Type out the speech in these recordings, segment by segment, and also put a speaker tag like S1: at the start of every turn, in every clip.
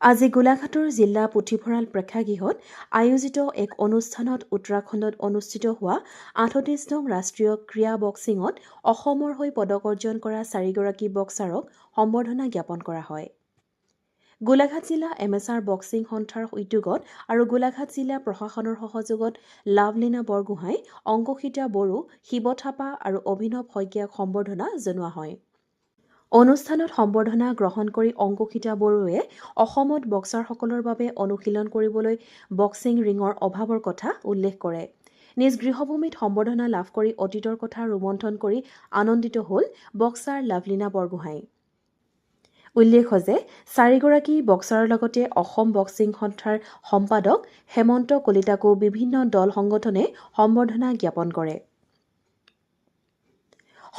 S1: আজি গোলাঘাটৰ জিলা পুথিভঁৰাল প্ৰেক্ষাগৃহত আয়োজিত এক অনুষ্ঠানত উত্তৰাখণ্ডত অনুষ্ঠিত হোৱা ৩৮ নং ৰাষ্ট্ৰীয় ক্ৰীড়া বক্সিঙত অসমৰ হৈ পদক অৰ্জন কৰা 4গৰাকী বক্সাৰক সম্বৰ্ধনা জ্ঞাপন কৰা হয়। গোলাঘাট জিলা এমএছআৰ বক্সিং সন্থাৰ উদ্যোগত আৰু গোলাঘাট জিলা প্ৰশাসনৰ সহযোগত লাভলীনা বৰগোহাঁই, অংকুশিতা বড়ো, শিৱ থাপা আৰু অভিনৱ শইকীয়াক সম্বৰ্ধনা জনোৱা হয়। অনুষ্ঠানত সম্বৰ্ধনা গ্ৰহণ কৰি অংকুশিতা বড়োৱে অসমত বক্সাৰসকলৰ বাবে অনুশীলন কৰিবলৈ বক্সিং ৰিঙৰ অভাৱৰ কথা উল্লেখ কৰে। নিজ গৃহভূমিত সম্বৰ্ধনা লাভ কৰি অতীতৰ কথা ৰোমন্থন কৰি আনন্দিত হ'ল বক্সাৰ লাভলীনা বৰগোহাঁই। উল্লেখ্য যে 4গৰাকী বক্সাৰৰ লগতে অসম বক্সিং সন্থাৰ সম্পাদক হেমন্ত কলিতাকো বিভিন্ন দল সংগঠনে সম্বৰ্ধনা জ্ঞাপন কৰে।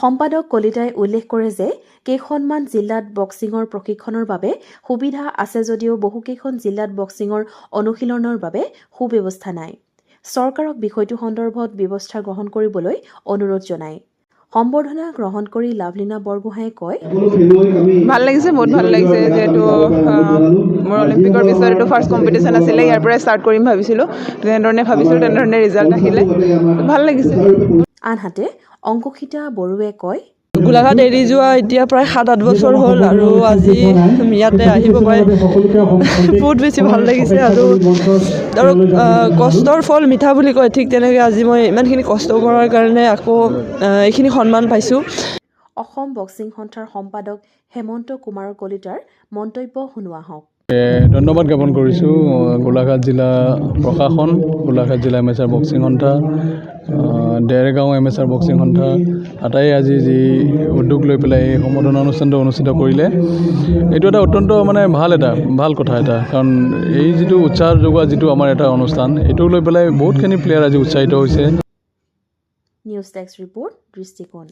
S1: সম্পাদক কলিতাই উল্লেখ কৰে যে কেইখনমান জিলাত বক্সিঙৰ প্ৰশিক্ষণৰ বাবে সুবিধা আছে যদিও বহুকেইখন জিলাত বক্সিঙৰ অনুশীলনৰ বাবে সুব্যৱস্থা নাই। চৰকাৰক বিষয়টো সন্দৰ্ভত ব্যৱস্থা গ্ৰহণ কৰিবলৈ অনুৰোধ জনায়। সম্বৰ্ধনা গ্ৰহণ কৰি লাভলীনা বৰগোহাঁয়ে কয়,
S2: ভাল লাগিছে, বহুত ভাল লাগিছে। যিহেতু মোৰ অলিম্পিকৰ পিছত এইটো ফাৰ্ষ্ট কম্পিটিশ্যন আছিলে, ইয়াৰ পৰাই ষ্টাৰ্ট কৰিম ভাবিছিলোঁ। তেনেধৰণে ৰিজাল্ট আহিলে ভাল লাগিছে।
S1: আনহাতে অংকুশিতা বড়োৱে কয়,
S2: গোলাঘাট এৰি যোৱা এতিয়া প্ৰায় 7-8 বছৰ হ'ল আৰু আজি ইয়াতে আহিব পাই বহুত বেছি ভাল লাগিছে। আৰু ধৰক কষ্টৰ ফল মিঠা বুলি কয়, ঠিক তেনেকৈ আজি মই ইমানখিনি কষ্ট কৰাৰ কাৰণে আকৌ এইখিনি সন্মান পাইছোঁ।
S1: অসম বক্সিং সন্থাৰ সম্পাদক হেমন্ত কুমাৰ কলিতাৰ মন্তব্য শুনোৱা হওক।
S3: ধন্যবাদ জ্ঞাপন কৰিছোঁ গোলাঘাট জিলা প্ৰশাসন, গোলাঘাট জিলা এমএছআৰ বক্সিং সন্থা, ডেৰগাঁও এমএছআৰ বক্সিং সন্থা আটাই আজি যি উদ্যোগ লৈ পেলাই এই সম্বৰ্ধনা অনুষ্ঠানটো অনুষ্ঠিত কৰিলে, এইটো এটা অত্যন্ত ভাল কথা এটা। কাৰণ এই যিটো উৎসাহ যোগোৱা যিটো আমাৰ এটা অনুষ্ঠান, এইটোক লৈ পেলাই বহুতখিনি প্লেয়াৰ আজি উৎসাহিত হৈছে।
S1: নিউজ ডেস্ক ৰিপৰ্ট, দৃষ্টিকোণ।